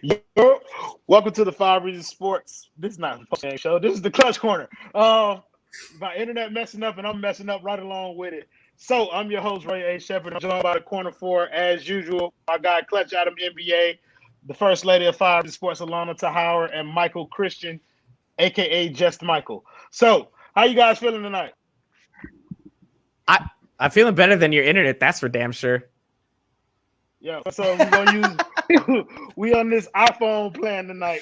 Yo, welcome to the Five Reasons Sports. This is not the post-game show. This is the Clutch Corner. My internet messing up, and I'm messing up right along with it. So I'm your host, Ray A. Shepard. I'm joined by the Corner 4, as usual, my guy Clutch Adam NBA, the First Lady of Five Reasons Sports, Alana Tahauer, and Michael Christian, a.k.a. Just Michael. So how you guys feeling tonight? I'm feeling better than your internet, that's for damn sure. Yeah, so we're gonna use we on this iPhone plan tonight.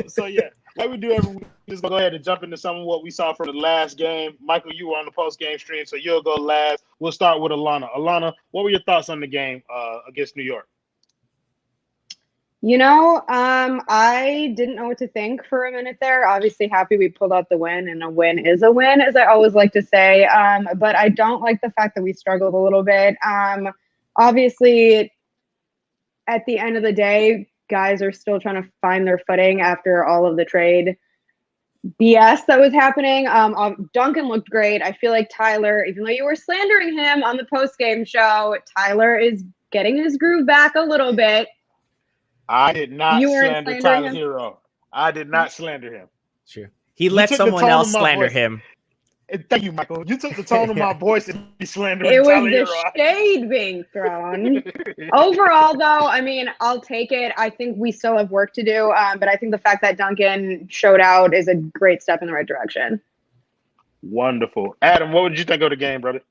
So yeah, like we do every week, just gonna go ahead and jump into some of what we saw from the last game. Michael, you were on the post game stream, so you'll go last. We'll start with Alana. Alana, what were your thoughts on the game against New York? I didn't know what to think for a minute there. Obviously happy we pulled out the win, and a win is a win, as I always like to say. But I don't like the fact that we struggled a little bit. Obviously, at the end of the day, guys are still trying to find their footing after all of the trade BS that was happening. Duncan looked great. I feel like Tyler, even though you were slandering him on the post-game show, Tyler is getting his groove back a little bit. I did not slander Tyler Hero. I did not slander him. Sure. He let someone else slander him. Thank you, Michael. You took the tone of my voice and be slandering It was Tyler the Hero. shade being thrown. Overall, though, I mean, I'll take it. I think we still have work to do, but I think the fact that Duncan showed out is a great step in the right direction. Wonderful. Adam, what did you think of the game, brother?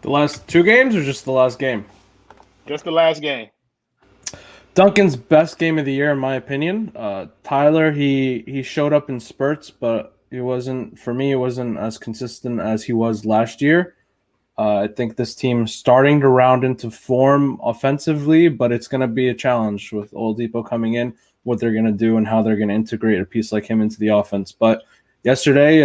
The last two games or just the last game? Just the last game. Duncan's best game of the year, in my opinion. Tyler, he showed up in spurts, but he wasn't as consistent as he was last year. I think this team's starting to round into form offensively, but it's going to be a challenge with Oladipo coming in, what they're going to do and how they're going to integrate a piece like him into the offense. But yesterday,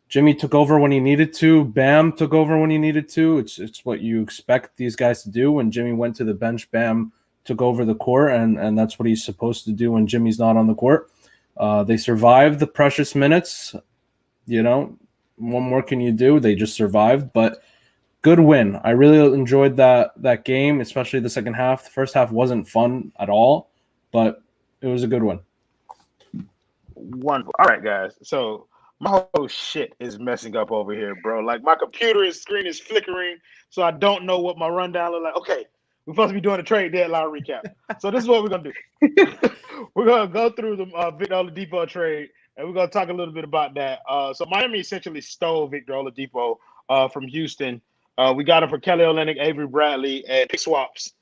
Jimmy took over when he needed to. Bam took over when he needed to. It's what you expect these guys to do. When Jimmy went to the bench, Bam took over the court, and that's what he's supposed to do when Jimmy's not on the court. They survived the precious minutes. What more can you do? They just survived, but good win. I really enjoyed that game, especially the second half. The first half wasn't fun at all, but it was a good one. Wonderful. All right, guys. So my whole shit is messing up over here, bro. Like my computer screen is flickering, so I don't know what my rundown look like. Okay. We're supposed to be doing a trade deadline recap. So this is what we're going to do. We're going to go through the Victor Oladipo trade, and we're going to talk a little bit about that. So Miami essentially stole Victor Oladipo from Houston. We got him for Kelly Olynyk, Avery Bradley, and pick swaps.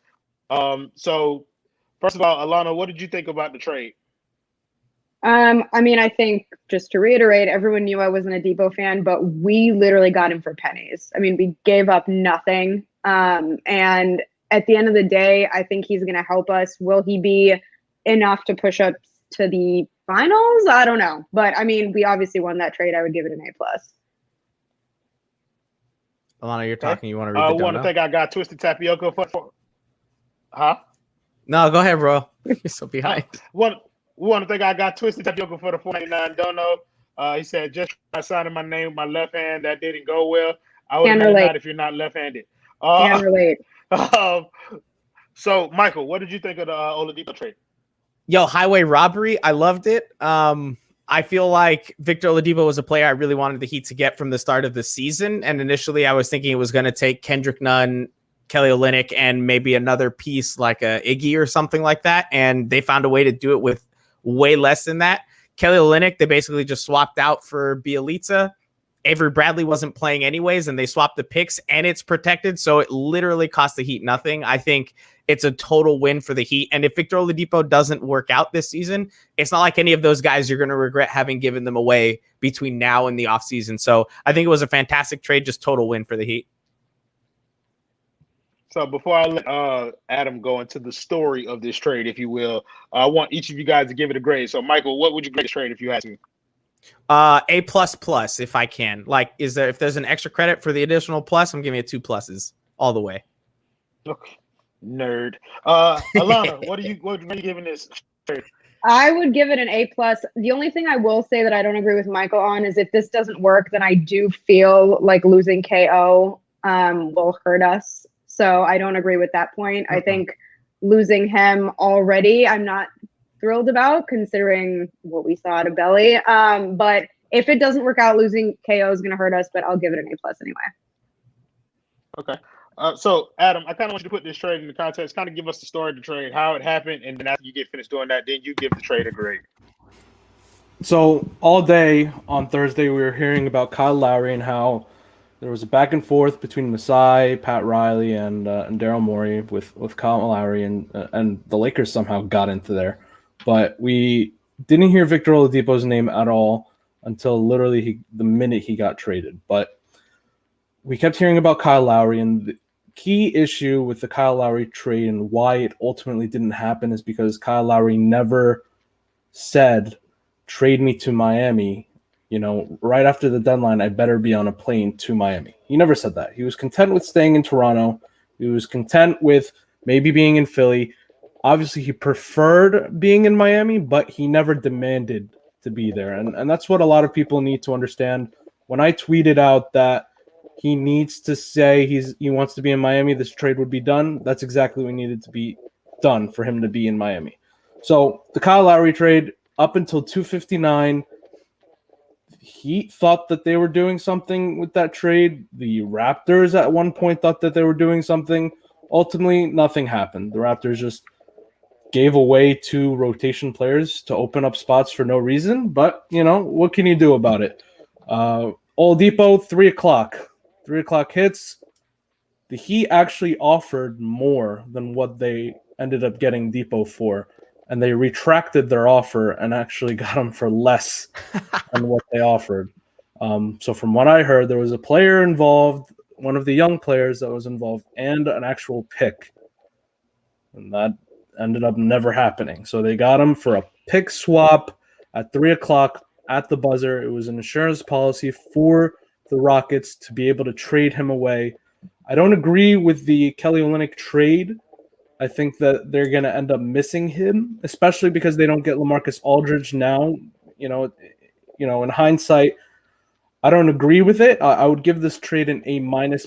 So first of all, Alana, what did you think about the trade? I think, just to reiterate, everyone knew I wasn't a Depot fan, but we literally got him for pennies. I mean, we gave up nothing. And at the end of the day, I think he's going to help us. Will he be enough to push us to the finals? I don't know. But, I mean, we obviously won that trade. I would give it an A+. Alana, you're talking. You want to read the I want to think I got Twisted Tapioca for huh? No, go ahead, bro. You're so behind. We want to think I got Twisted Tapioca for the $4.99 dono. He said, just try signing my name with my left hand. That didn't go well. I would not if you're not left-handed. Can relate. So, Michael, what did you think of the Oladipo trade? Yo, highway robbery. I loved it. I feel like Victor Oladipo was a player I really wanted the Heat to get from the start of the season. And initially, I was thinking it was going to take Kendrick Nunn, Kelly Olynyk, and maybe another piece like a Iggy or something like that. And they found a way to do it with way less than that. Kelly Olynyk, they basically just swapped out for Bjelica. Avery Bradley wasn't playing anyways, and they swapped the picks, and it's protected, so it literally cost the Heat nothing. I think it's a total win for the Heat, and if Victor Oladipo doesn't work out this season, it's not like any of those guys you're going to regret having given them away between now and the offseason. So I think it was a fantastic trade, just total win for the Heat. So before I let Adam go into the story of this trade, if you will, I want each of you guys to give it a grade. So, Michael, what would you grade this trade if you had to? A++ if I can. Like, if there's an extra credit for the additional plus, I'm giving it 2 pluses all the way. Okay, nerd. Alana, what are you giving this trade? I would give it an A+. The only thing I will say that I don't agree with Michael on is if this doesn't work, then I do feel like losing KO will hurt us. So I don't agree with that point. I think losing him already, I'm not thrilled about, considering what we saw out of Belly. But if it doesn't work out, losing KO is going to hurt us, but I'll give it an A+ anyway. Okay. So, Adam, I kind of want you to put this trade into context, kind of give us the story of the trade, how it happened, and then after you get finished doing that, then you give the trade a grade. So all day on Thursday, we were hearing about Kyle Lowry and how there was a back and forth between Masai, Pat Riley, and Daryl Morey with Kyle Lowry, and the Lakers somehow got into there. But we didn't hear Victor Oladipo's name at all until literally the minute he got traded. But we kept hearing about Kyle Lowry, and the key issue with the Kyle Lowry trade and why it ultimately didn't happen is because Kyle Lowry never said, trade me to Miami, right after the deadline, I better be on a plane to Miami. He never said that. He was content with staying in Toronto. He was content with maybe being in Philly. Obviously, he preferred being in Miami, but he never demanded to be there. And that's what a lot of people need to understand. When I tweeted out that he needs to say he wants to be in Miami, this trade would be done, that's exactly what needed to be done for him to be in Miami. So the Kyle Lowry trade, up until 2:59, he thought that they were doing something with that trade. The Raptors at one point thought that they were doing something. Ultimately, nothing happened. The Raptors just gave away 2 rotation players to open up spots for no reason. But, what can you do about it? Oladipo, 3 o'clock. 3 o'clock hits. The Heat actually offered more than what they ended up getting Depot for. And they retracted their offer and actually got him for less than what they offered. So from what I heard, there was a player involved, one of the young players that was involved, and an actual pick. And that ended up never happening. So they got him for a pick swap at 3 o'clock at the buzzer. It was an insurance policy for the Rockets to be able to trade him away. I don't agree with the Kelly Olynyk trade. I think that they're going to end up missing him, especially because they don't get LaMarcus Aldridge now. In hindsight, I don't agree with it. I would give this trade an A-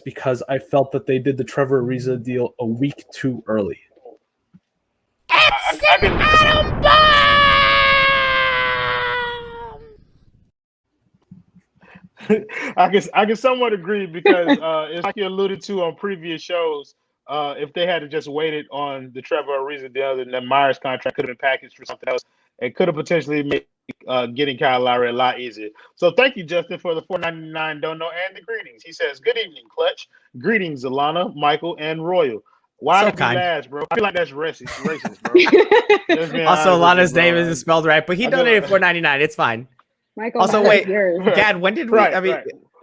because I felt that they did the Trevor Ariza deal a week too early. I can somewhat agree because it's like you alluded to on previous shows. If they had to just waited on the Trevor Ariza deal, then that Myers contract could have been packaged for something else. It could have potentially made getting Kyle Lowry a lot easier. So thank you, Justin, for the $4.99 don't know and the greetings. He says, "Good evening, Clutch. Greetings, Alana, Michael, and Royal." Why did he last, bro? I feel like that's racist, bro. Also, Alana's name isn't spelled right, but he donated $4.99. It's fine. Michael, also, wait, Dad, when did we?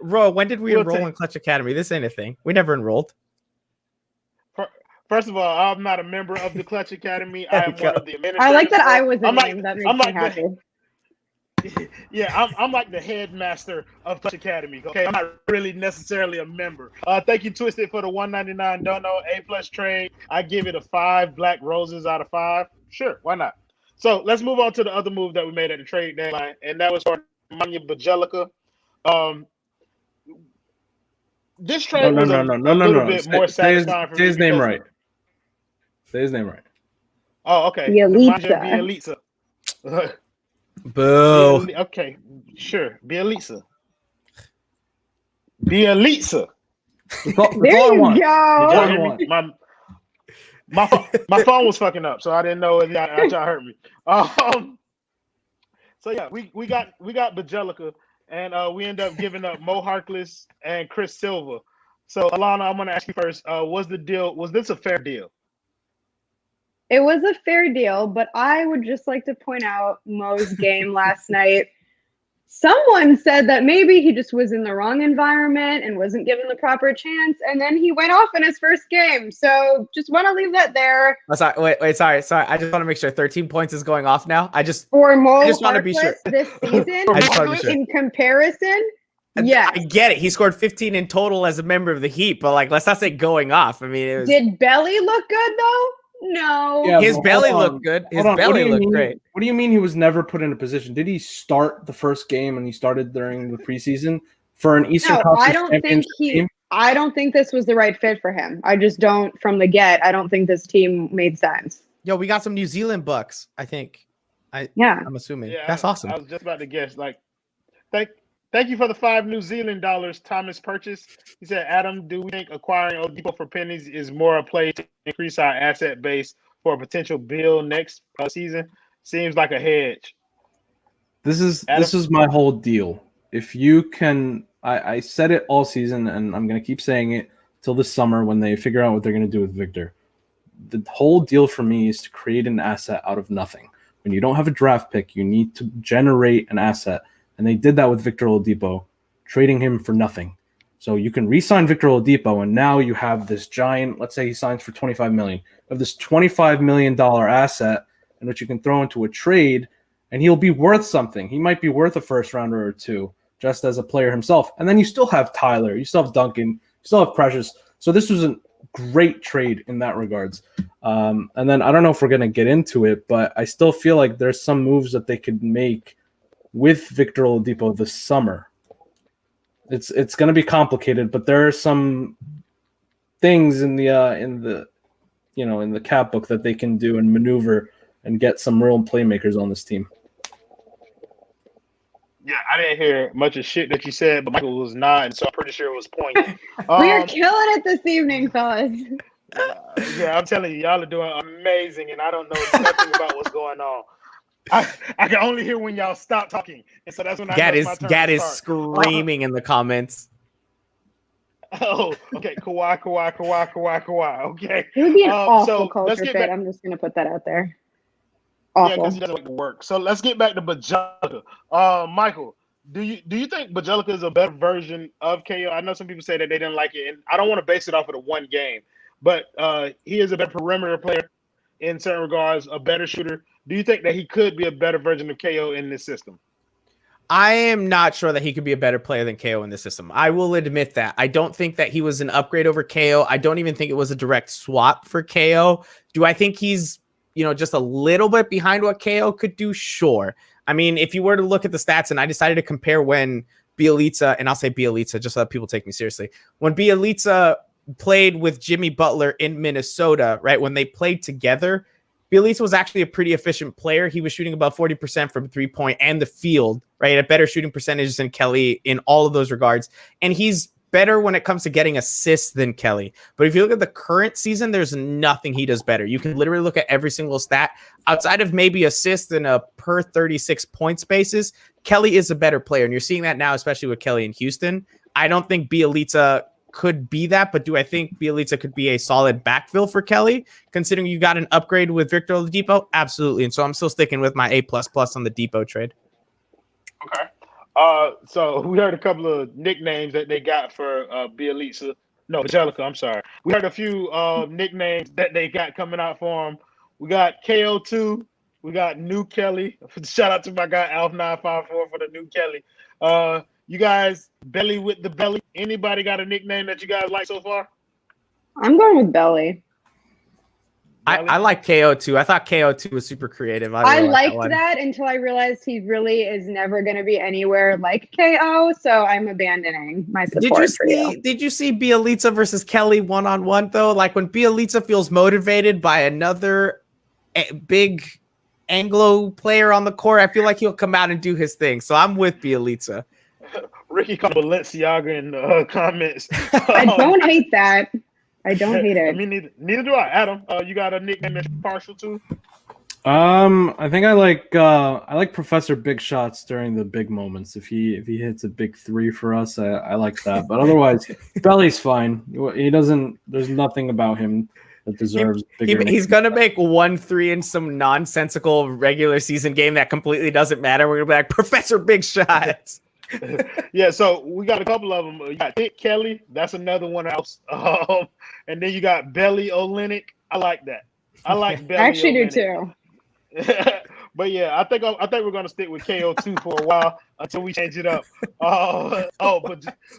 Royal, when did we enroll in Clutch Academy? This ain't a thing. We never enrolled. First of all, I'm not a member of the Clutch Academy. I am one of the administrators. I like that I was a name. That makes me happy. Yeah, I'm like the headmaster of Clutch Academy. Okay, I'm not really necessarily a member. Thank you, Twisted, for the $1.99 don't know A+ trade. I give it a 5 black roses out of 5. Sure, why not? So let's move on to the other move that we made at the trade deadline, and that was for Nemanja Bjelica. This trade was a little bit more satisfying for me. Say his name right. Say his name right. Oh, okay. Bjelica. Boo. Okay, sure. Bjelica. There you go. My phone was fucking up, so I didn't know if y'all heard me. So yeah, we got Bjelica, and we end up giving up Mo Harkless and Chris Silva. So Alana, I'm gonna ask you first. Was this a fair deal? It was a fair deal, but I would just like to point out Mo's game last night. Someone said that maybe he just was in the wrong environment and wasn't given the proper chance, and then he went off in his first game. So just want to leave that there. Oh, sorry, wait, sorry. I just want to make sure 13 points is going off now. I just want to be sure this season. I just want to be sure. In comparison, yeah, I get it. He scored 15 in total as a member of the Heat, but let's not say going off. I mean, did Belly look good though? No. Yeah, his belly looked good. His belly looked great. What do you mean he was never put in a position? Did he start the first game and he started during the preseason for an Eastern Conference Championship game? I don't think this was the right fit for him. I just don't, from the get, I don't think this team made sense. Yo, we got some New Zealand bucks, I think. I'm assuming. Yeah, that's awesome. I was just about to guess. Like, thank you for the $5 New Zealand Thomas purchase. He said, Adam, do we think acquiring Oladipo for pennies is more a play to increase our asset base for a potential bill next season? Seems like a hedge. This is my whole deal. If you can, I said it all season, and I'm going to keep saying it till this summer when they figure out what they're going to do with Victor. The whole deal for me is to create an asset out of nothing. When you don't have a draft pick, you need to generate an asset. And they did that with Victor Oladipo, trading him for nothing. So you can re-sign Victor Oladipo, and now you have this giant, let's say he signs for $25 million, of this $25 million asset in which you can throw into a trade, and he'll be worth something. He might be worth a first rounder or two just as a player himself. And then you still have Tyler, you still have Duncan, you still have Precious. So this was a great trade in that regards. And then I don't know if we're going to get into it, but I still feel like there's some moves that they could make with Victor Oladipo this summer. It's going to be complicated, but there are some things in the cap book that they can do and maneuver and get some real playmakers on this team. Yeah, I didn't hear much of shit that you said, but Michael was nodding, so I'm pretty sure it was pointing. We are killing it this evening, fellas. Yeah, I'm telling you, y'all are doing amazing, and I don't know nothing about what's going on. I can only hear when y'all stop talking, and so that's when Gat is screaming in the comments. Oh, okay. Kawhi. Okay. It would be an awful so culture fit. I'm just going to put that out there. Awful. Yeah, because he doesn't like to work. So let's get back to Bjelica. Michael, do you think Bjelica is a better version of KO? I know some people say that they didn't like it, and I don't want to base it off of the one game, but he is a better perimeter player in certain regards, a better shooter. Do you think that he could be a better version of KO in this system? I am not sure that he could be a better player than KO in this system. I will admit that. I don't think that he was an upgrade over KO. I don't even think it was a direct swap for KO. Do I think he's, just a little bit behind what KO could do? Sure. I mean, if you were to look at the stats, and I decided to compare when Bjelica, and I'll say Bjelica just so that people take me seriously, when Bjelica played with Jimmy Butler in Minnesota, right, when they played together, Bjelica was actually a pretty efficient player. He was shooting about 40% from 3-point and the field, right? A better shooting percentage than Kelly in all of those regards. And he's better when it comes to getting assists than Kelly. But if you look at the current season, there's nothing he does better. You can literally look at every single stat outside of maybe assists in a per 36 point spaces. Kelly is a better player. And you're seeing that now, especially with Kelly in Houston. I don't think Bjelica could be that, but do I think Bjelica could be a solid backfill for Kelly, considering you got an upgrade with Victor Oladipo? Absolutely. And so I'm still sticking with my A++ on the Depot trade. Okay. So we heard a couple of nicknames that they got for Bjelica. No, Bjelica, I'm sorry. We heard a few nicknames that they got coming out for him. We got KO2. We got New Kelly. Shout out to my guy Alf954 for the New Kelly. You guys, Belly with the belly. Anybody got a nickname that you guys like so far? I'm going with Belly. I like KO2. I thought KO2 was super creative. I liked that until I realized he really is never going to be anywhere like KO, so I'm abandoning my support for you. Did you see Bjelica versus Kelly one-on-one, though? Like, when Bjelica feels motivated by another big Anglo player on the court, I feel like he'll come out and do his thing. So I'm with Bjelica. Ricky called Balenciaga in the comments. I don't hate that. I don't hate it. I mean, neither do I. Adam, you got a nickname that you're partial to? I think I like Professor Big Shots during the big moments. If he hits a big three for us, I like that. But otherwise, Belly's fine. He doesn't. There's nothing about him that deserves. He's gonna make 1-3 in some nonsensical regular season game that completely doesn't matter. We're gonna be like Professor Big Shots. Yeah, so we got a couple of them. You got Thick Kelly, that's another one else. And then you got Belly Olynyk. I like that. I like Belly. I actually Olynyk. do too. But yeah, I think we're gonna stick with KO2 for a while until we change it up. But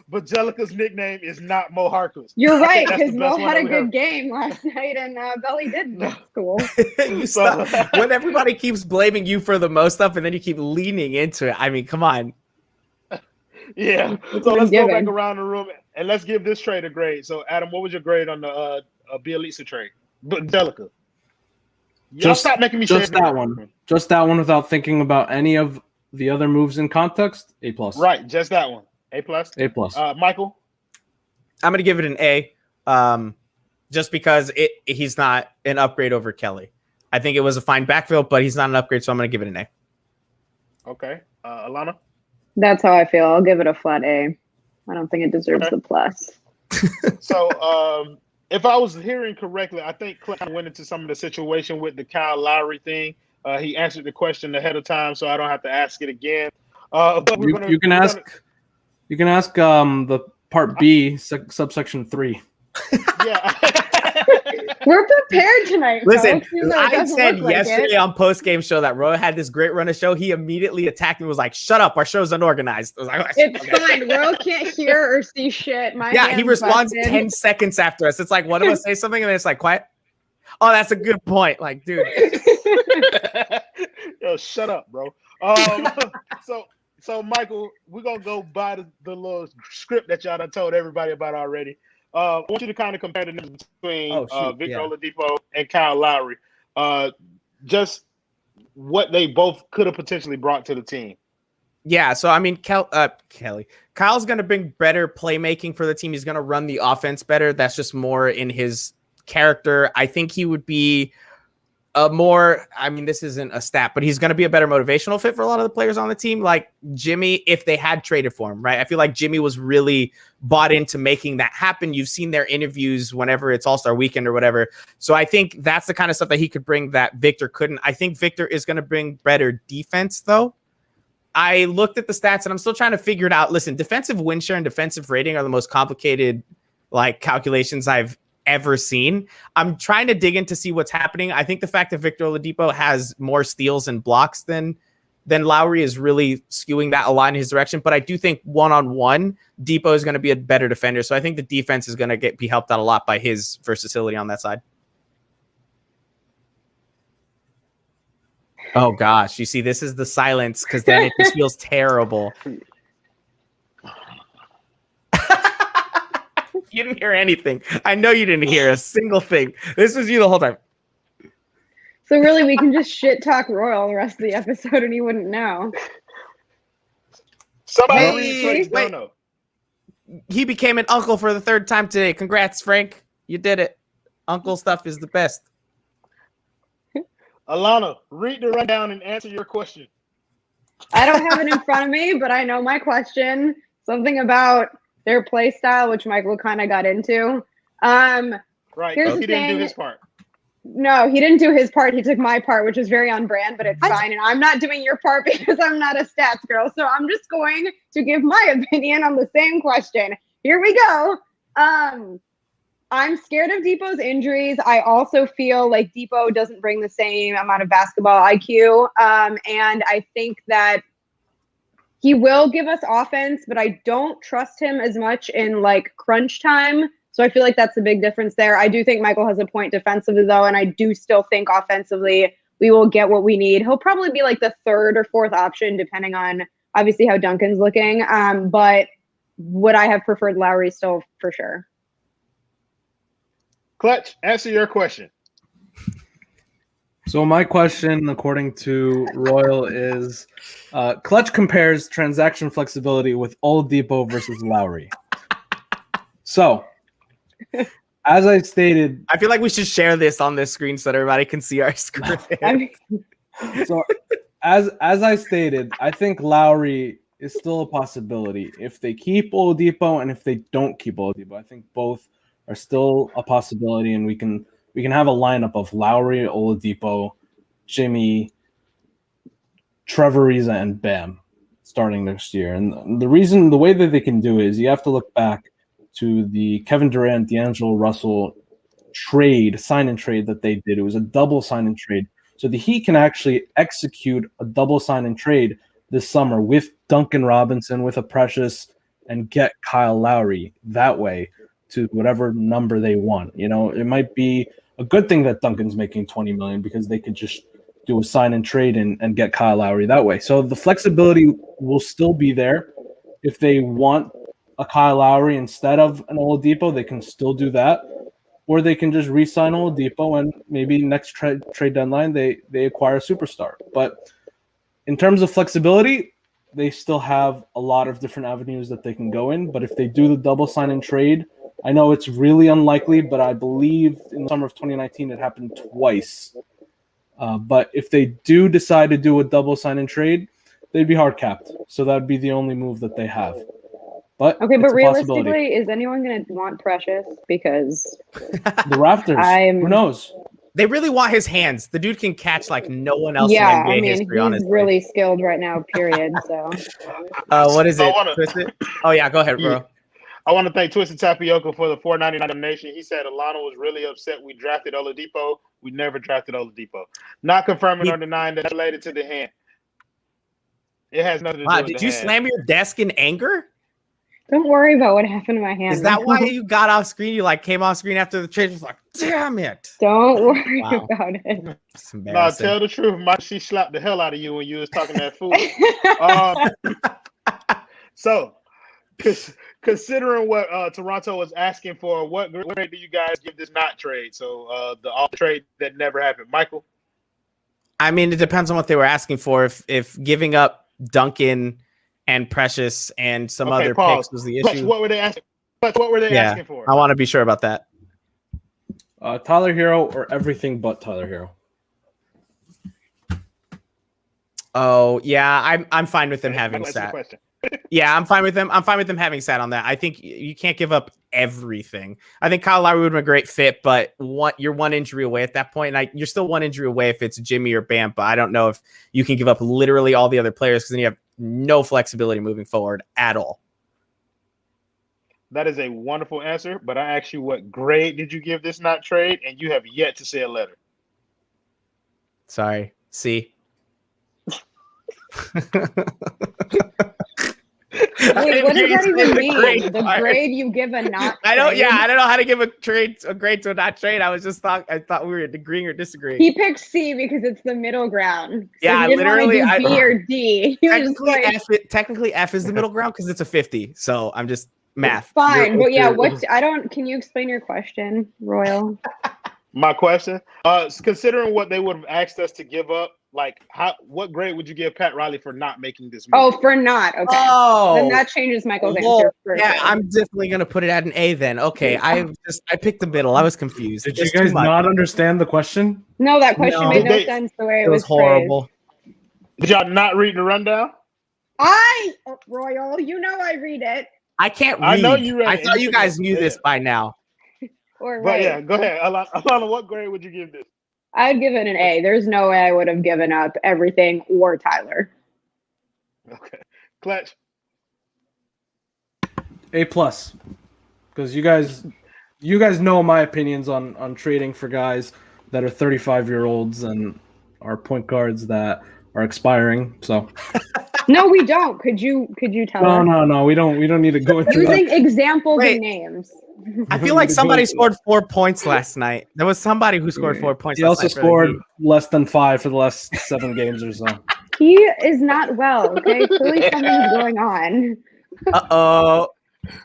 Bjelica's nickname is not Mo Harkless. You're right, because Mo had a good game last night and Belly didn't. That's cool. You stop. When everybody keeps blaming you for the most stuff and then you keep leaning into it. I mean, come on. Yeah. So let's go back around the room And let's give this trade a grade. So, Adam, what was your grade on the Bjelica trade? Bjelica. Y'all stop making me just that one. Just that one without thinking about any of the other moves in context. A+. Right, just that one. A+. A+. Michael. I'm gonna give it an A, just because he's not an upgrade over Kelly. I think it was a fine backfill, but he's not an upgrade, so I'm gonna give it an A. Okay, Alana. That's how I feel. I'll give it a flat A. I don't think it deserves the plus. So, if I was hearing correctly, I think Clinton went into some of the situation with the Kyle Lowry thing. He answered the question ahead of time, so I don't have to ask it again. But you can ask the part B, subsection 3. Yeah. We're prepared tonight. Listen, like I said yesterday on post-game show that Roy had this great run of show. He immediately attacked me and was like, shut up, our show's unorganized. I was like, it's fine. Roy can't hear or see shit. He responds 10 seconds after us. It's like one of us say something and then it's like, quiet. Oh, that's a good point. Like, dude. Yo, shut up, bro. So Michael, we're going to go by the little script that y'all done told everybody about already. I want you to kind of compare the numbers between Victor Oladipo and Kyle Lowry. Just what they both could have potentially brought to the team. Yeah, so I mean, Kyle's going to bring better playmaking for the team. He's going to run the offense better. That's just more in his character. I think he would be this isn't a stat, but he's going to be a better motivational fit for a lot of the players on the team, like Jimmy, if they had traded for him, right? I feel like Jimmy was really bought into making that happen. You've seen their interviews whenever it's All-Star weekend or whatever. So I think that's the kind of stuff that he could bring that Victor couldn't. I think Victor is going to bring better defense, though. I looked at the stats and I'm still trying to figure it out. Listen, defensive win share and defensive rating are the most complicated calculations I've ever seen. I'm trying to dig in to see what's happening. I think the fact that Victor Oladipo has more steals and blocks than Lowry is really skewing that a lot in his direction. But I do think one-on-one, Depot is going to be a better defender. So I think the defense is going to be helped out a lot by his versatility on that side. Oh gosh, you see, this is the silence because then it just feels terrible. You didn't hear anything. I know you didn't hear a single thing. This was you the whole time. So really, we can just shit talk Royal the rest of the episode and he wouldn't know. Somebody He became an uncle for the third time today. Congrats, Frank. You did it. Uncle stuff is the best. Alana, read the rundown and answer your question. I don't have it in front of me, but I know my question. Something about their play style, which Michael kind of got into. Right. Here's He didn't do his part. No, he didn't do his part. He took my part, which is very on brand, but it's fine. And I'm not doing your part because I'm not a stats girl. So I'm just going to give my opinion on the same question. Here we go. I'm scared of Depot's injuries. I also feel like Depot doesn't bring the same amount of basketball IQ. And I think that he will give us offense, but I don't trust him as much in crunch time. So I feel like that's a big difference there. I do think Michael has a point defensively though. And I do still think offensively, we will get what we need. He'll probably be the third or fourth option, depending on obviously how Duncan's looking. But would I have preferred Lowry still for sure? Clutch, answer your question. So my question, according to Royal, is Clutch compares transaction flexibility with Oladipo versus Lowry. So, as I stated, I feel like we should share this on this screen so that everybody can see our screen. So, as I stated, I think Lowry is still a possibility if they keep Oladipo and if they don't keep Oladipo. I think both are still a possibility, and we can have a lineup of Lowry, Oladipo, Jimmy, Trevor Ariza, and Bam starting next year. And the way that they can do it is you have to look back to the Kevin Durant, D'Angelo Russell sign and trade that they did. It was a double sign and trade. So the Heat can actually execute a double sign and trade this summer with Duncan Robinson, with a Precious, and get Kyle Lowry that way to whatever number they want. It might be a good thing that Duncan's making $20 million because they could just do a sign and trade and get Kyle Lowry that way. So the flexibility will still be there if they want a Kyle Lowry instead of an Oladipo, they can still do that. Or they can just re-sign Oladipo and maybe next trade deadline they acquire a superstar. But in terms of flexibility, they still have a lot of different avenues that they can go in. But if they do the double sign and trade, I know it's really unlikely, but I believe in the summer of 2019 it happened twice. But if they do decide to do a double sign and trade, they'd be hard capped. So that would be the only move that they have. But Okay, but it's a possibility. realistically, is anyone going to want Precious? Because The Raptors, who knows? They really want his hands. The dude can catch like no one else yeah, in NBA I mean, history, he's honestly. really skilled right now, period. So, What is it? wanna- Twisted? Oh, yeah, go ahead, bro. Yeah. I want to thank Twisted Tapioca for the $4.99 donation. He said Alana was really upset we drafted Oladipo. We never drafted Oladipo. Not confirming or denying that related to the hand. It has nothing to do Wow, with did the you hand. slam your desk in anger? don't worry about what happened to my hand. Is that Michael. why you got off screen? You like came off screen after the trade? Was like, damn it! Don't worry Wow. about it. It's No, embarrassing. tell the truth. She slapped the hell out of you when you was talking that fool. So, considering what Toronto was asking for, what grade do you guys give this not trade? So the all trade that never happened. Michael? I mean, it depends on what they were asking for. If giving up Duncan and Precious and some other pause. picks was the Clutch, issue, what were they asking? Clutch, what were they asking for? I want to be sure about that. Tyler Hero or everything but Tyler Hero. Oh yeah, I'm fine with them having That's the sat. question. Yeah, I'm fine with them. I'm fine with them having sat on that. I think you can't give up everything. I think Kyle Lowry would have been a great fit, but you're one injury away at that point. And you're still one injury away if it's Jimmy or Bam, but I don't know if you can give up literally all the other players because then you have no flexibility moving forward at all. That is a wonderful answer, but I asked you what grade did you give this not trade, and you have yet to say a letter. Sorry. C. Wait, what does that even mean? Grade The part. grade you give a not I don't. Yeah, trade? I don't know how to give a grade to a not trade. I thought we were agreeing or disagreeing. He picked C because it's the middle ground. So Yeah, he didn't want to literally, do B or D. He was just like, technically F is the middle ground because it's a 50. So I'm just math. fine, but yeah, can you explain your question, Royal? My question, considering what they would have asked us to give up, like what grade would you give Pat Riley for not making this move? Oh, for not. Okay. Oh, Then that changes Michael's well, answer. For yeah, sure. I'm definitely gonna put it at an A then. Okay, I picked the middle. I was confused. Did you It's guys too much. not understand the question? No, that question No. made no They- sense the way It was horrible. Did y'all not read the rundown? Royal, you know I read it. I can't read. I know you read I it. thought you guys Yeah. knew this by now. Or But right. yeah, go ahead. Alana, what grade would you give this? I'd give it an A. There's no way I would have given up everything or Tyler. Okay. Clutch. A+, because you guys know my opinions on trading for guys that are 35-year-olds and are point guards that are expiring. So No, we don't. Could you tell us? no, we don't need to go into Using that. examples Wait. and names. I feel like somebody scored 4 points last night. There was somebody who scored 4 points. He last also night for the scored Heat. less than 5 for the last 7 games or so. He is not well. Okay, clearly something's going on. Uh-oh.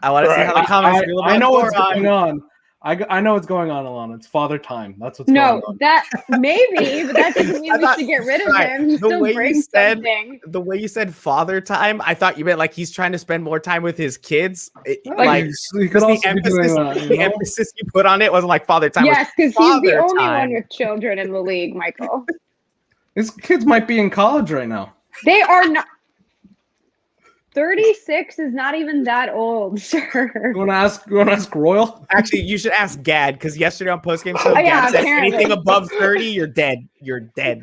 I want to see how the comments feel about I know what's Goran. going on. I know what's going on, Alana. It's father time. That's what's No, going on. that maybe, but that doesn't mean we should get rid of Right. him. He The still way you brings said- something. The way you said father time, I thought you meant like he's trying to spend more time with his kids. Like, he could also be doing that. the emphasis you put on it wasn't like father time. Yes, because he's the father only time. one with children in the league, Michael. His kids might be in college right now. They are not. 36 is not even that old, sir. You want to ask Royal? Actually, you should ask Gad because yesterday on postgame show, Oh, yeah, Gad said apparently. anything above 30, you're dead. You're dead.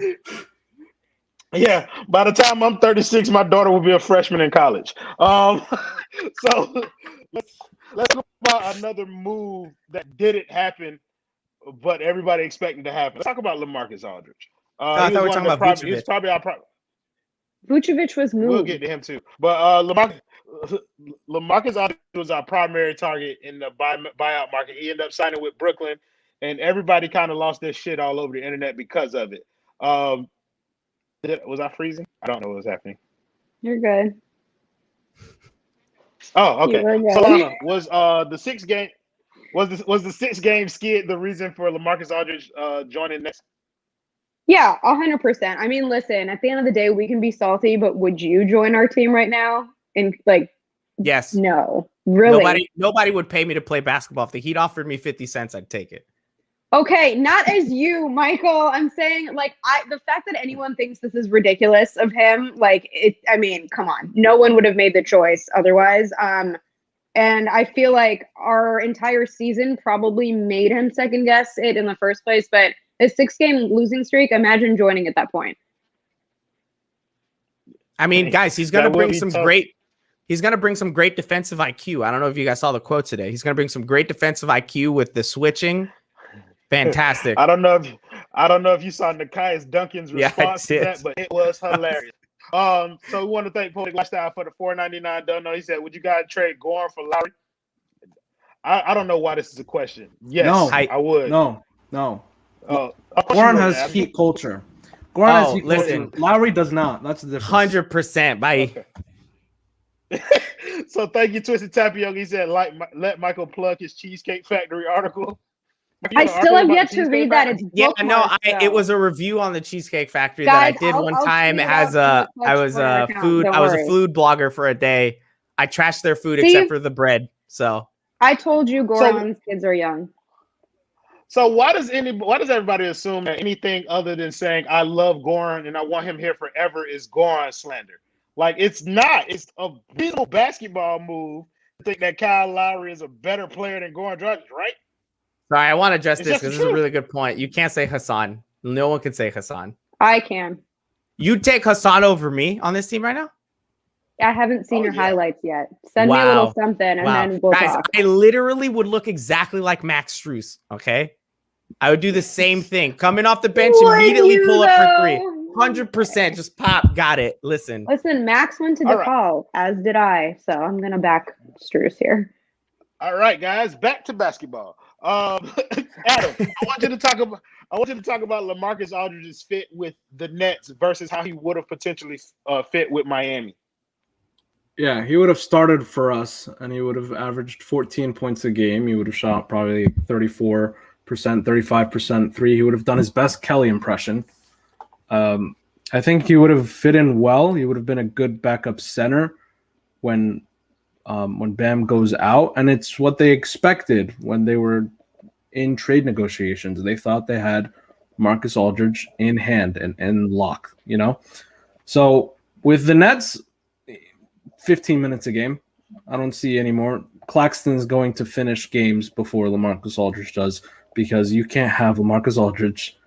Yeah, by the time I'm 36, my daughter will be a freshman in college. So let's look about another move that didn't happen, but everybody expected to happen. Let's talk about LaMarcus Aldridge. I thought we were talking about He's Vucevic. probably our Vucevic was moved. We'll get to him too. But LaMarcus Aldridge was our primary target in the buyout market. He ended up signing with Brooklyn, and everybody kind of lost their shit all over the internet because of it. Was I freezing? I don't know what was happening. You're good. Oh, okay. Here we go. Solana, was the 6-game skid the reason for LaMarcus Aldridge joining next? Yeah, 100%. I mean, listen, at the end of the day, we can be salty, but would you join our team right now? And like, Yes. no, really. Nobody would pay me to play basketball. If the Heat offered me 50 cents, I'd take it. Okay, not as you, Michael. I'm saying, like, the fact that anyone thinks this is ridiculous of him, like, I mean, come on. No one would have made the choice otherwise. And I feel like our entire season probably made him second guess it in the first place. But his 6-game losing streak, imagine joining at that point. I mean, guys, he's going to bring some great defensive IQ. I don't know if you guys saw the quote today. He's going to bring some great defensive IQ with the switching. Fantastic. I don't know if you saw Nikias Duncan's response to that, but it was hilarious. So we want to thank Poetic Lifestyle for the $4.99 donut. He said, "Would you guys trade Goran for Lowry?" I don't know why this is a question. Yes, No, I would. No. Goran has Heat culture. Goran has Heat listen. culture. Lowry does not. That's the difference. 100%. Bye. Okay. So thank you, Twisted Tapioca. He said, let Michael plug his Cheesecake Factory article. I still have yet to read that. It's it was a review on the Cheesecake Factory that I did one time as I was a food blogger for a day. I trashed their food except for the bread. So I told you Goran's kids are young. So why does everybody assume that anything other than saying I love Goran and I want him here forever is Goran slander? Like, it's not. It's a reasonable basketball move to think that Kyle Lowry is a better player than Goran Dragic, right? Sorry, I want to address this because this is a really good point. You can't say Hassan. No one can say Hassan. I can. You'd take Hassan over me on this team right now? I haven't seen your highlights yet. Send me a little something and then we'll talk. I literally would look exactly like Max Strus, okay? I would do the same thing. Coming off the bench, immediately pull up for 3. 100%. Just pop. Got it. Listen, Max went to DePaul, as did I. So I'm going to back Strus here. All right, guys. Back to basketball. Adam, I want you to talk about LaMarcus Aldridge's fit with the Nets versus how he would have potentially fit with Miami. Yeah, he would have started for us, and he would have averaged 14 points a game. He would have shot probably 34%, 35% three. He would have done his best Kelly impression. I think he would have fit in well. He would have been a good backup center when Bam goes out, and it's what they expected when they were in trade negotiations. They thought they had Marcus Aldridge in hand and in lock, you know? So with the Nets, 15 minutes a game. I don't see any more. Claxton's going to finish games before LaMarcus Aldridge does because you can't have LaMarcus Aldridge,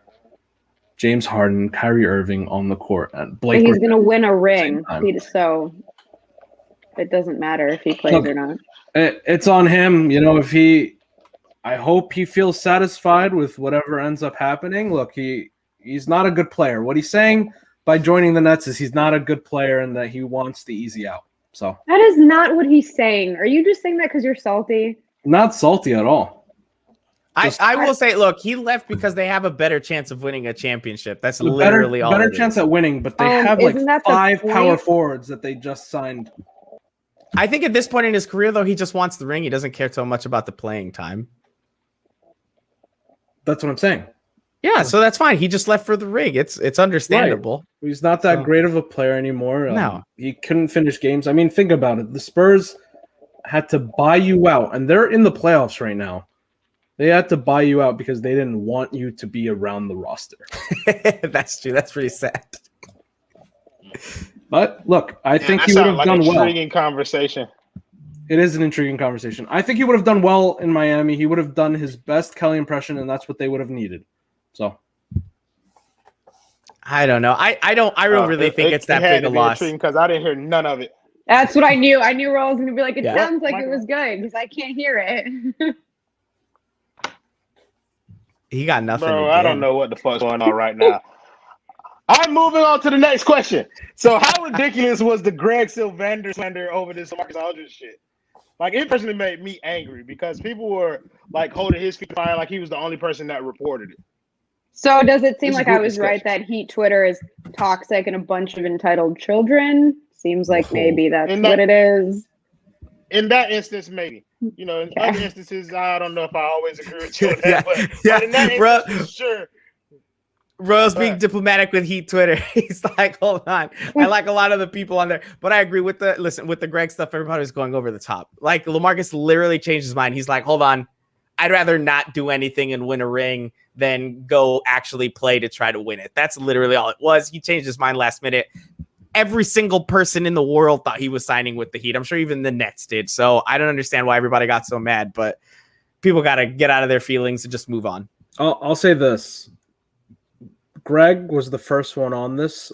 James Harden, Kyrie Irving on the court. And Blake he's going to win a ring, so it doesn't matter if he plays or not. It's on him. You know, I hope he feels satisfied with whatever ends up happening. Look, he's not a good player. What he's saying by joining the Nets is he's not a good player and that he wants the easy out. So that is not what he's saying. Are you just saying that because you're salty? Not salty at all. I will say, look, he left because they have a better chance of winning a championship. That's literally all. Better chance at winning, but they have like 5 power forwards that they just signed. I think at this point in his career, though, he just wants the ring. He doesn't care so much about the playing time. That's what I'm saying. Yeah, so that's fine. He just left for the ring. It's understandable. Right. He's not that great of a player anymore. No. He couldn't finish games. I mean, think about it. The Spurs had to buy you out, and they're in the playoffs right now. They had to buy you out because they didn't want you to be around the roster. That's true. That's pretty sad. But look, I think he would have done well. Intriguing conversation. It is an intriguing conversation. I think he would have done well in Miami. He would have done his best Kelly impression, and that's what they would have needed. So I don't know. I don't really think it's that big a loss. Because I didn't hear none of it. That's what I knew. I knew Roll was going to be like, it sounds like it was good because I can't hear it. He got nothing. Bro, I don't know what the fuck's going on right now. I'm moving on to the next question. So how ridiculous was the Greg Sylvander slander over this Marcus Aldridge shit? Like, it personally made me angry because people were like holding his feet fire like he was the only person that reported it. So does it seem like I was right that Heat Twitter is toxic and a bunch of entitled children? Seems like maybe that's what it is. in that instance, maybe. In other instances, I don't know if I always agree with you on that. But in that instance, sure. Bro's being diplomatic with Heat Twitter. He's like, hold on. I like a lot of the people on there, but I agree with the Greg stuff. Everybody was going over the top. Like LaMarcus literally changed his mind. He's like, hold on. I'd rather not do anything and win a ring than go actually play to try to win it. That's literally all it was. He changed his mind last minute. Every single person in the world thought he was signing with the Heat. I'm sure even the Nets did. So I don't understand why everybody got so mad, but people got to get out of their feelings and just move on. I'll say this. Greg was the first one on this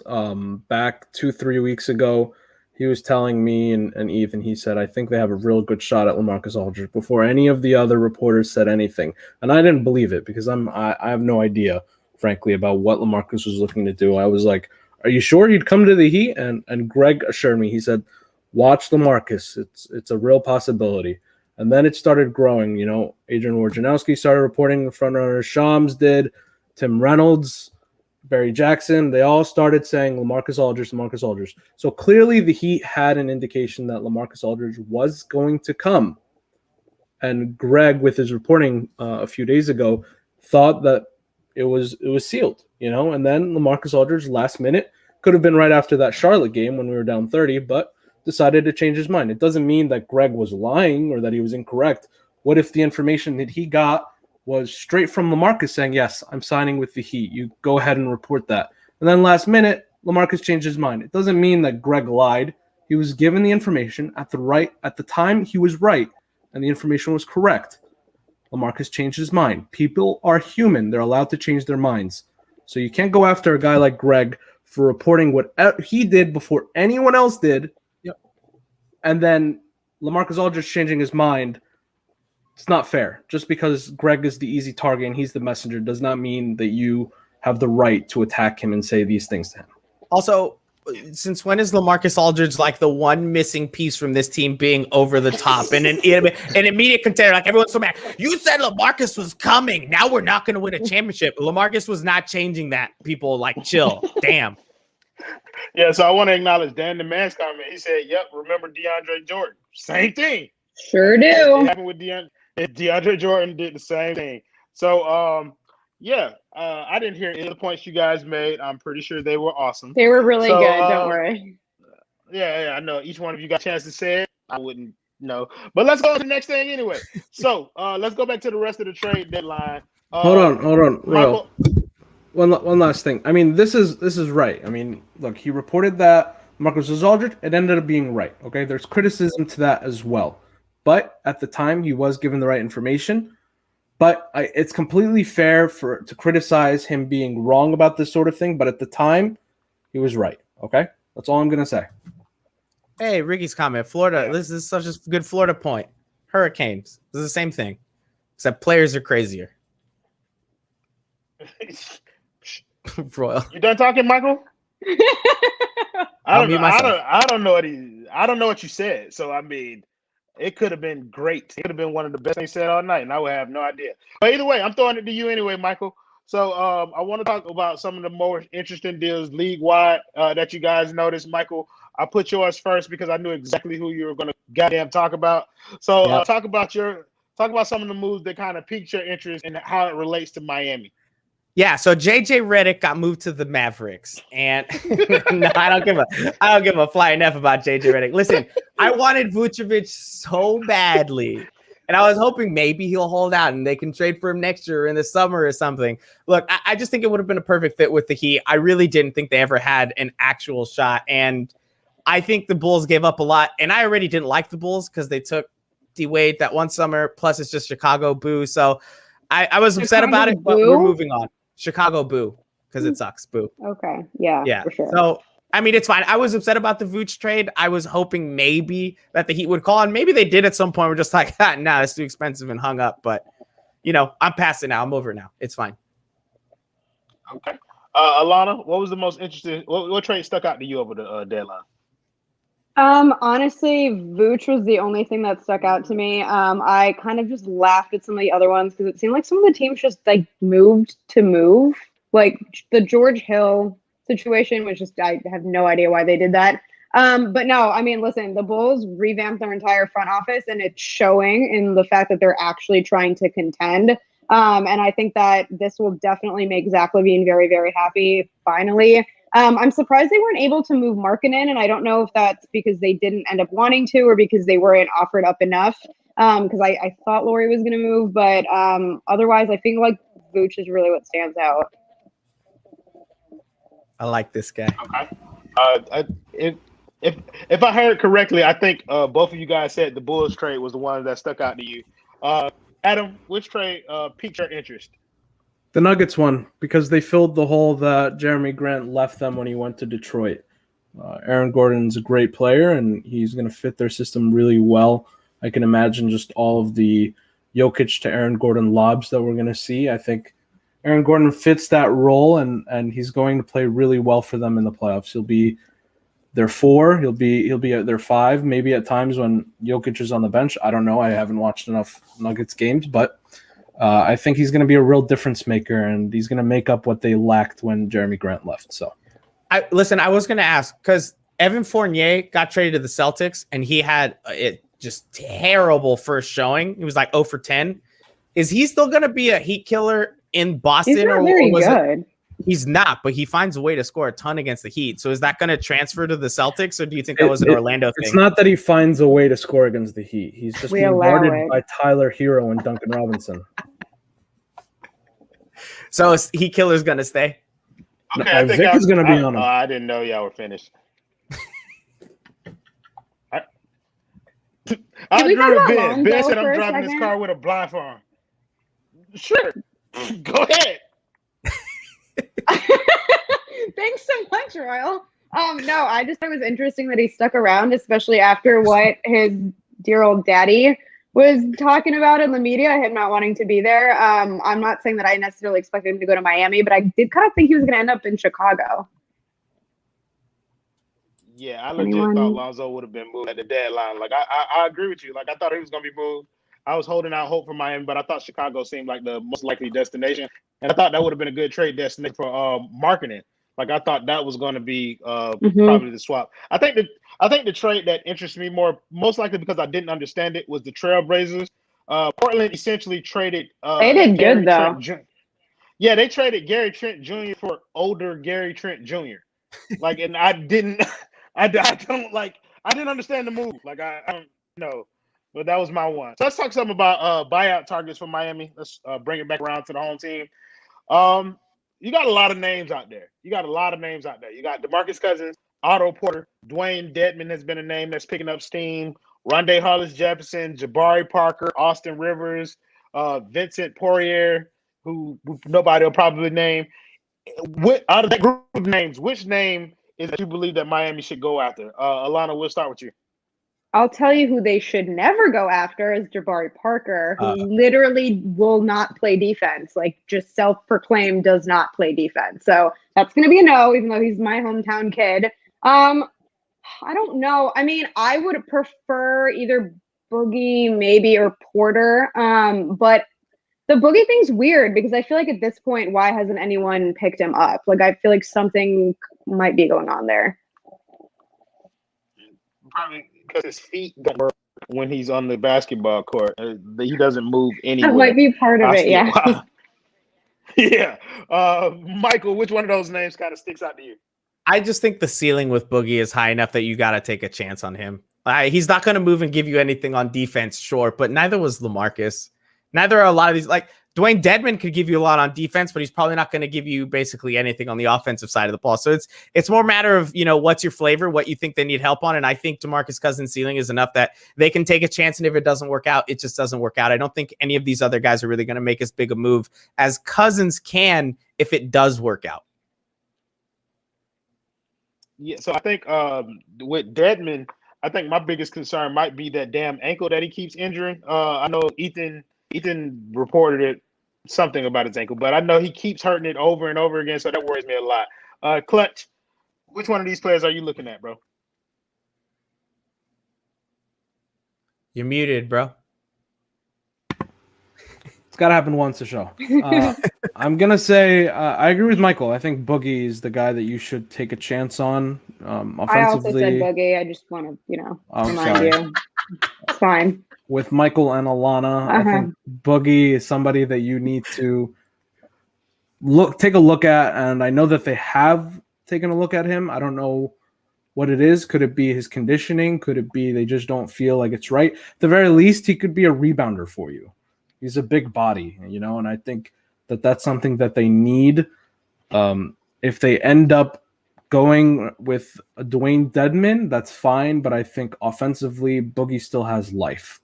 back 2-3 weeks ago. He was telling me and Ethan, he said, I think they have a real good shot at LaMarcus Aldridge before any of the other reporters said anything. And I didn't believe it because I have no idea, frankly, about what LaMarcus was looking to do. I was like, are you sure he'd come to the Heat? And Greg assured me, he said, watch LaMarcus. It's a real possibility. And then it started growing. Adrian Wojnarowski started reporting the front runners. Shams did. Tim Reynolds, Barry Jackson, they all started saying LaMarcus Aldridge. So clearly the Heat had an indication that LaMarcus Aldridge was going to come. And Greg, with his reporting a few days ago, thought that it was sealed, And then LaMarcus Aldridge last minute could have been right after that Charlotte game when we were down 30, but decided to change his mind. It doesn't mean that Greg was lying or that he was incorrect. What if the information that he got was straight from LaMarcus saying, yes, I'm signing with the Heat. You go ahead and report that. And then last minute, LaMarcus changed his mind. It doesn't mean that Greg lied. He was given the information at the time he was right, and the information was correct. LaMarcus changed his mind. People are human. They're allowed to change their minds. So you can't go after a guy like Greg for reporting what he did before anyone else did. Yep. And then LaMarcus Aldridge changing his mind. It's not fair. Just because Greg is the easy target and he's the messenger does not mean that you have the right to attack him and say these things to him. Also, since when is LaMarcus Aldridge like the one missing piece from this team being over the top and an immediate contender? Like everyone's so mad. You said LaMarcus was coming. Now we're not going to win a championship. LaMarcus was not changing that. People chill. Damn. Yeah, so I want to acknowledge Dan the Man's comment. He said, yep, remember DeAndre Jordan. Same thing. Sure do. It happened with DeAndre Jordan did the same thing. So, I didn't hear any of the points you guys made. I'm pretty sure they were awesome. They were really good. Don't worry. Yeah, I know. Each one of you got a chance to say it. I wouldn't know. But let's go to the next thing anyway. So, let's go back to the rest of the trade deadline. Hold on. Michael, one last thing. I mean, this is right. I mean, look, he reported that LaMarcus was Aldridge. It ended up being right. Okay, there's criticism to that as well. But at the time, he was given the right information. But it's completely fair to criticize him being wrong about this sort of thing. But at the time, he was right. Okay? That's all I'm going to say. Hey, Ricky's comment. Florida, this is such a good Florida point. Hurricanes. This is the same thing. Except players are crazier. Royal. You done talking, Michael? I don't know what you said. So, I mean, it could have been great. It could have been one of the best things said all night, and I would have no idea. But either way, I'm throwing it to you anyway, Michael. So I want to talk about some of the more interesting deals league-wide that you guys noticed. Michael, I put yours first because I knew exactly who you were going to goddamn talk about. So talk about some of the moves that kind of piqued your interest and how it relates to Miami. Yeah, so JJ Redick got moved to the Mavericks, and no, I don't give a flying F about JJ Redick. Listen, I wanted Vucevic so badly, and I was hoping maybe he'll hold out and they can trade for him next year or in the summer or something. Look, I just think it would have been a perfect fit with the Heat. I really didn't think they ever had an actual shot, and I think the Bulls gave up a lot. And I already didn't like the Bulls because they took D-Wade that one summer. Plus, it's just Chicago boo. So I was upset about it, but we're moving on. Chicago boo, because it sucks. Boo. Okay. Yeah, for sure. So, I mean, it's fine. I was upset about the Vooch trade. I was hoping maybe that the Heat would call, and maybe they did at some point. We're just like, nah, it's too expensive and hung up. But, I'm past it now. I'm over it now. It's fine. Okay. Alana, what was the most interesting? What trade stuck out to you over the deadline? Honestly, Vooch was the only thing that stuck out to me. I kind of just laughed at some of the other ones because it seemed like some of the teams just moved to move. Like the George Hill situation was just, I have no idea why they did that. But no, I mean, listen, the Bulls revamped their entire front office, and it's showing in the fact that they're actually trying to contend. And I think that this will definitely make Zach LaVine very, very happy. Finally, I'm surprised they weren't able to move Markkanen, and I don't know if that's because they didn't end up wanting to, or because they weren't offered up enough. Because I thought Lowry was going to move, but otherwise, I think like Vooch is really what stands out. I like this guy. Okay. If I heard correctly, I think both of you guys said the Bulls trade was the one that stuck out to you. Adam, which trade piqued your interest? The Nuggets one, because they filled the hole that Jeremy Grant left them when he went to Detroit. Aaron Gordon's a great player, and he's going to fit their system really well. I can imagine just all of the Jokic to Aaron Gordon lobs that we're going to see. I think Aaron Gordon fits that role, and he's going to play really well for them in the playoffs. He'll be their 4. He'll be at their 5, maybe at times when Jokic is on the bench. I don't know. I haven't watched enough Nuggets games, but I think he's going to be a real difference maker, and he's going to make up what they lacked when Jeremy Grant left. So, I was going to ask, because Evan Fournier got traded to the Celtics, and he had it just terrible first showing. He was like 0 for 10. Is he still going to be a heat killer in Boston? He's not very good. He's not, but he finds a way to score a ton against the Heat. So is that going to transfer to the Celtics, or do you think that was an Orlando thing? It's not that he finds a way to score against the Heat. He's just being guarded by Tyler Hero and Duncan Robinson. So is Heat killer's going to stay? Okay, I think Vic is going to be on him. I didn't know y'all were finished. I agree with Ben. Ben said I'm driving this car with a blindfold. Sure. Go ahead. Thanks so much, Royal. No, I just thought it was interesting that he stuck around, especially after what his dear old daddy was talking about in the media, him not wanting to be there. I'm not saying that I necessarily expected him to go to Miami, but I did kind of think he was going to end up in Chicago. Yeah, I legit thought Lonzo would have been moved at the deadline. Like, I agree with you. Like, I thought he was going to be moved. I was holding out hope for Miami, but I thought Chicago seemed like the most likely destination. And I thought that would have been a good trade destination for marketing. Like, I thought that was going to be probably the swap. I think the trade that interests me most likely because I didn't understand it, was the Trailblazers. Portland essentially traded. They did good though. Yeah, they traded Gary Trent Jr. for older Gary Trent Jr. Like, and I didn't understand the move. Like, I don't know. But that was my one. So let's talk something about buyout targets for Miami. Let's bring it back around to the home team. You got a lot of names out there. You got DeMarcus Cousins, Otto Porter, Dwayne Dedmon has been a name that's picking up steam. Rondé Hollis-Jefferson, Jabari Parker, Austin Rivers, Vincent Poirier, who nobody will probably name. Out of that group of names, which name is that you believe that Miami should go after? Alana, we'll start with you. I'll tell you who they should never go after is Jabari Parker, who literally will not play defense. Like, just self-proclaimed does not play defense. So that's going to be a no, even though he's my hometown kid. I don't know. I mean, I would prefer either Boogie maybe or Porter. But the Boogie thing's weird because I feel like at this point, why hasn't anyone picked him up? Like, I feel like something might be going on there. Probably because his feet don't work when he's on the basketball court. He doesn't move anywhere. That might be part of it, yeah. Yeah. Michael, which one of those names kind of sticks out to you? I just think the ceiling with Boogie is high enough that you got to take a chance on him. He's not going to move and give you anything on defense, sure, but neither was LaMarcus. Neither are a lot of these. Like, Dwayne Dedmon could give you a lot on defense, but he's probably not going to give you basically anything on the offensive side of the ball. So it's more a matter of, what's your flavor, what you think they need help on. And I think DeMarcus Cousins' ceiling is enough that they can take a chance. And if it doesn't work out, it just doesn't work out. I don't think any of these other guys are really going to make as big a move as Cousins can if it does work out. Yeah, so I think with Dedmon, I think my biggest concern might be that damn ankle that he keeps injuring. I know Ethan reported it, something about his ankle, but I know he keeps hurting it over and over again, so that worries me a lot. Clutch, which one of these players are you looking at, bro? You're muted, bro. It's got to happen once a show. I'm going to say I agree with Michael. I think Boogie is the guy that you should take a chance on. I also Offensively, said Boogie. I just want to, remind sorry. you. It's fine. With Michael and Alana, I think Boogie is somebody that you need to take a look at, and I know that they have taken a look at him. I don't know what it is. Could it be his conditioning? Could it be they just don't feel like it's right? At the very least, he could be a rebounder for you. He's a big body, and I think that that's something that they need. If they end up going with Dwayne Dedman, that's fine, but I think offensively, Boogie still has life.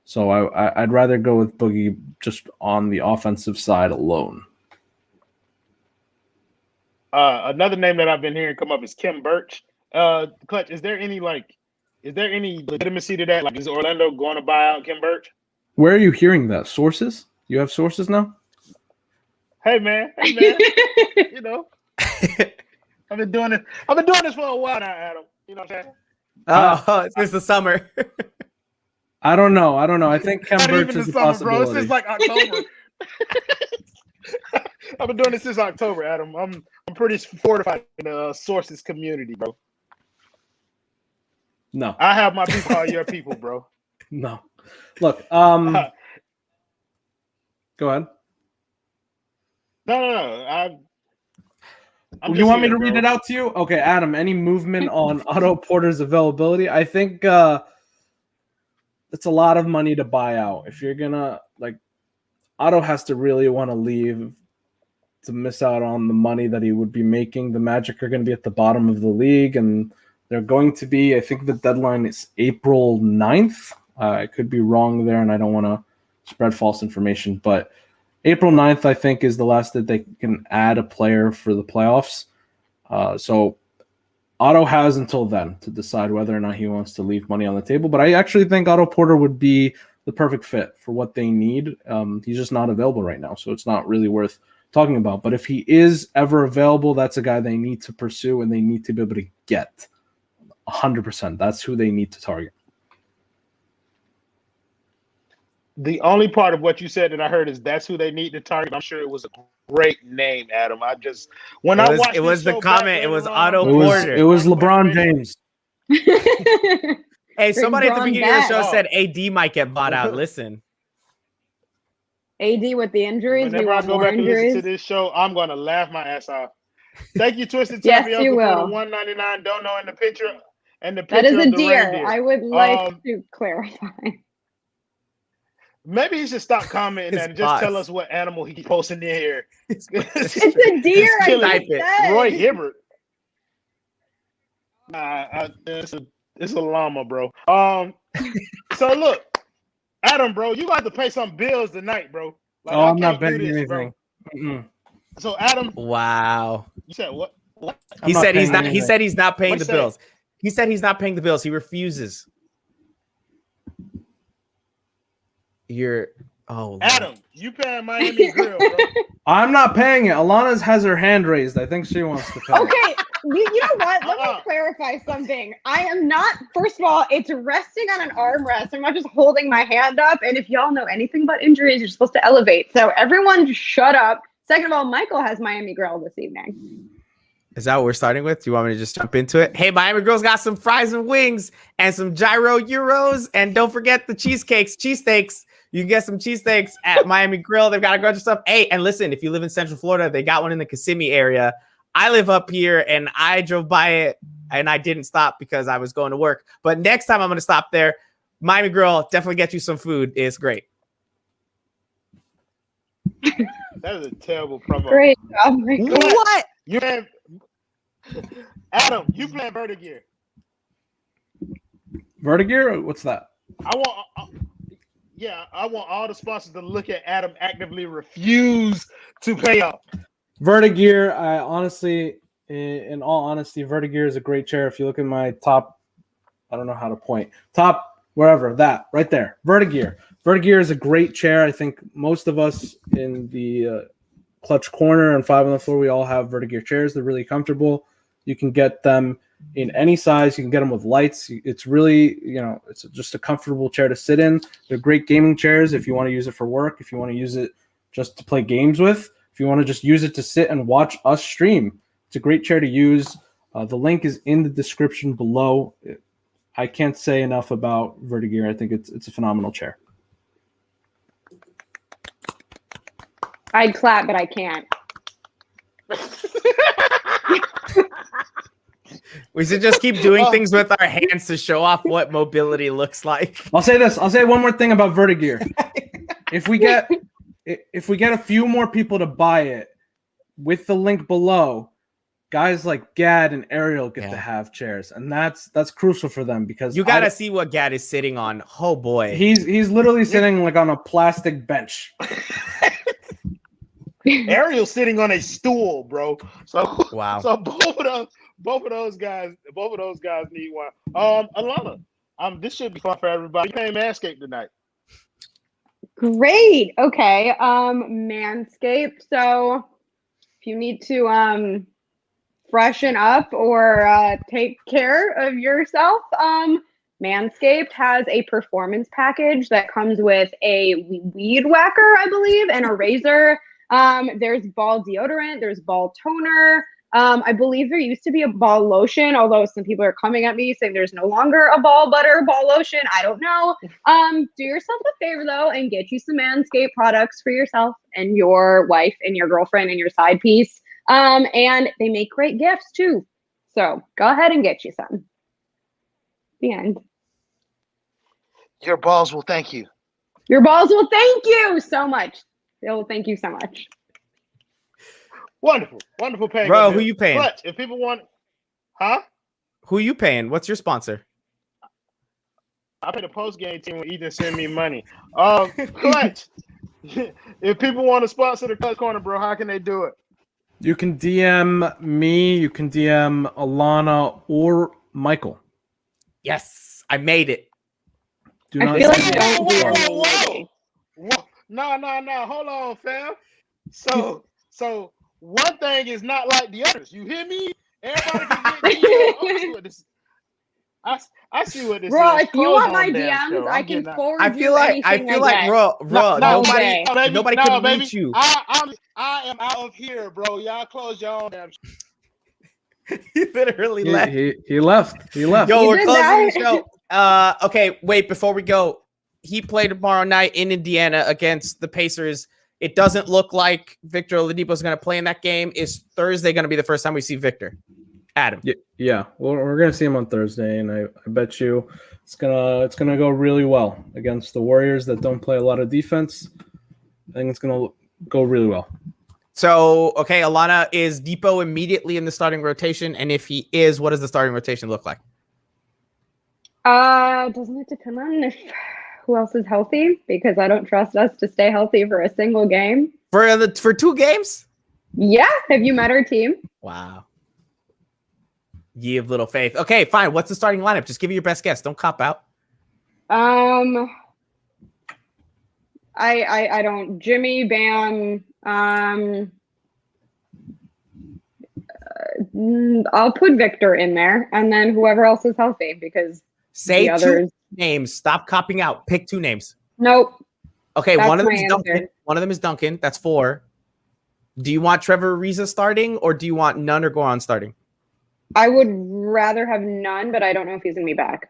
So I'd rather go with Boogie just on the offensive side alone. Another name that I've been hearing come up is Kim Birch. Clutch, is there any legitimacy to that? Like, is Orlando going to buy out Kim Birch? Where are you hearing that? Sources? You have sources now? Hey man. I've been doing this for a while now, Adam. You know what I'm saying? Since the summer. I don't know. I think Kim Birch is a possibility. Bro. It's since like October. I've been doing this since October, Adam. I'm pretty fortified in the sources community, bro. No. I have my people call your people, bro. No. Look, go ahead. No. You want me to read it out to you? Okay, Adam, any movement on Otto Porter's availability? I think it's a lot of money to buy out. If you're going to, Otto has to really want to leave to miss out on the money that he would be making. The Magic are going to be at the bottom of the league, and they're going to be, I think the deadline is April 9th. I could be wrong there, and I don't want to spread false information, but April 9th, I think, is the last that they can add a player for the playoffs. So Otto has until then to decide whether or not he wants to leave money on the table. But I actually think Otto Porter would be the perfect fit for what they need. He's just not available right now, so it's not really worth talking about. But if he is ever available, that's a guy they need to pursue and they need to be able to get 100%. That's who they need to target. The only part of what you said that I heard is that's who they need to target. I'm sure it was a great name, Adam. I watched it was the comment. It was Otto Porter. It was LeBron James. Hey, somebody at the beginning of the show said AD might get bought out. Listen. AD with the injuries. Whenever I go back and listen to this show, I'm going to laugh my ass off. Thank you, Twisted Yes, Tapioca, you will. for the $1.99 dono in the picture. And the That picture is a of the deer. reindeer. I would like to clarify. Maybe he should stop commenting and just tell us what animal he's posting in here. It's a deer. Type it. Roy Hibbert. It's a llama, bro. So look, Adam, bro, you got to pay some bills tonight, bro. Like, I'm not betting anything. So Adam, wow. You said what? He said he's not. He said he's not paying the bills. He said he's not paying the bills. He refuses. Adam, you paying Miami Grill, bro? I'm not paying it. Alana has her hand raised. I think she wants to pay. Okay, you know what? Let me clarify something. I am not. First of all, it's resting on an armrest. I'm not just holding my hand up. And if y'all know anything about injuries, you're supposed to elevate. So everyone, just shut up. Second of all, Michael has Miami Grill this evening. Is that what we're starting with? Do you want me to just jump into it? Hey, Miami Girls got some fries and wings and some gyro euros. And don't forget the cheesesteaks. You can get some cheesesteaks at Miami Grill. They've got a bunch of stuff. Hey, and listen, if you live in Central Florida, they got one in the Kissimmee area. I live up here, and I drove by it, and I didn't stop because I was going to work. But next time I'm going to stop there. Miami Grill, definitely get you some food. It's great. That is a terrible promo. Great job. What? Adam, you playing Vertigear. Vertigear? What's that? I want all the sponsors to look at Adam actively refuse to pay up. Vertigear, I honestly, in all honesty, Vertigear is a great chair. If you look at my top, I don't know how to point. Top, wherever, that, right there. Vertigear. Vertigear is a great chair. I think most of us in the Clutch Corner and 5 on the Floor, we all have Vertigear chairs. They're really comfortable. You can get them in any size. You can get them with lights. It's really, it's just a comfortable chair to sit in. They're great gaming chairs if you want to use it for work, if you want to use it just to play games with, if you want to just use it to sit and watch us stream. It's a great chair to use. The link is in the description below. I can't say enough about Vertigear. I think it's a phenomenal chair. I'd clap, but I can't. We should just keep doing things with our hands to show off what mobility looks like. I'll say this. I'll say one more thing about Vertigear. If we get a few more people to buy it with the link below, guys like Gad and Ariel get to have chairs, and that's crucial for them because you gotta see what Gad is sitting on. Oh boy, he's literally sitting like on a plastic bench. Ariel's sitting on a stool, bro. So wow. So both of those guys need one. Alana, this should be fun for everybody. You paying Manscaped tonight? Great. Okay. Manscaped. So if you need to freshen up or take care of yourself, Manscaped has a performance package that comes with a weed whacker, I believe, and a razor. There's ball deodorant, there's ball toner. I believe there used to be a ball lotion, although some people are coming at me saying there's no longer a ball butter, ball lotion. I don't know. Do yourself a favor though and get you some Manscaped products for yourself and your wife and your girlfriend and your side piece. And they make great gifts too. So go ahead and get you some. The end. Your balls will thank you. Your balls will thank you so much. They will thank you so much. Wonderful paying. Bro, who you paying? But if people want, Who you paying? What's your sponsor? I pay the post game team when Ethan send me money. Clutch. If people want to sponsor the Clutch Corner, bro, how can they do it? You can DM me, you can DM Alana or Michael. Yes, I made it. Do I not feel like say don't that. do Whoa. No. Hold on, fam. So one thing is not like the others. You hear me? Everybody can get this. I see what this bro, is. if you Close want on my damn DMs, show. I can forward I you feel like get. bro, nobody baby, can baby. reach you. I am out of here, bro. Y'all close your own damn. He literally left. He left. He left. Yo, He we're did closing the that. show. Okay, wait, before we go, he played tomorrow night in Indiana against the Pacers. It doesn't look like Victor Oladipo is going to play in that game. Is Thursday going to be the first time we see Victor? Adam. Yeah. Well, we're gonna see him on Thursday, and I bet you it's gonna go really well against the Warriors that don't play a lot of defense. I think it's gonna go really well. So, okay, Alana, is Depot immediately in the starting rotation? And if he is, what does the starting rotation look like? Doesn't it depend on who else is healthy? Because I don't trust us to stay healthy for a single game. For 2 games? Yeah. Have you met our team? Wow. Ye of little faith. Okay, fine. What's the starting lineup? Just give me your best guess. Don't cop out. I don't. Jimmy, Bam. I'll put Victor in there, and then whoever else is healthy because Say the 2 others. names. Stop copying out. Pick 2 names. Nope. Okay, That's one of them my is Duncan. answer. One of them is Duncan. That's 4. Do you want Trevor Ariza starting, or do you want none or Goran starting? I would rather have none, but I don't know if he's gonna be back.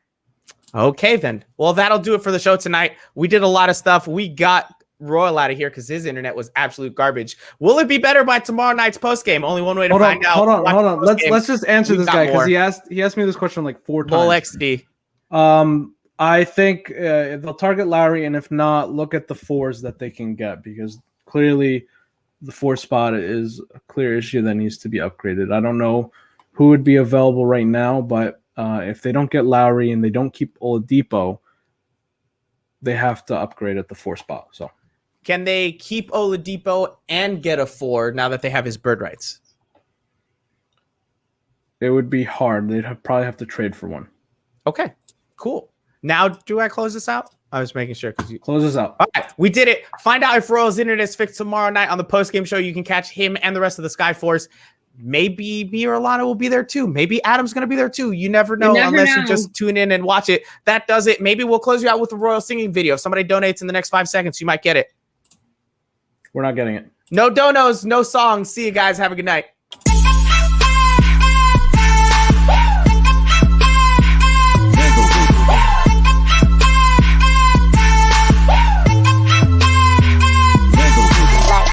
Okay, then. Well, that'll do it for the show tonight. We did a lot of stuff. We got Royal out of here because his internet was absolute garbage. Will it be better by tomorrow night's postgame? Only one way to find out. Hold on. Let's just answer this guy because he asked me this question like 4 times. Bull XD. I think they'll target Lowry, and if not, look at the 4s that they can get because clearly the 4 spot is a clear issue that needs to be upgraded. I don't know who would be available right now, but if they don't get Lowry and they don't keep Oladipo, they have to upgrade at the 4 spot. So, can they keep Oladipo and get a 4 now that they have his bird rights? it would be hard. They'd probably have to trade for one. Okay, cool. Now, do I close this out? I was making sure because you Close this out. All right, we did it. Find out if Royal's internet is fixed tomorrow night on the post-game show. You can catch him and the rest of the Skyforce. Maybe me or Alana will be there too. Maybe Adam's going to be there too. You never know unless you just tune in and watch it. That does it. Maybe we'll close you out with a Royal singing video. If somebody donates in the next 5 seconds, you might get it. We're not getting it. No donos, no songs. See you guys. Have a good night.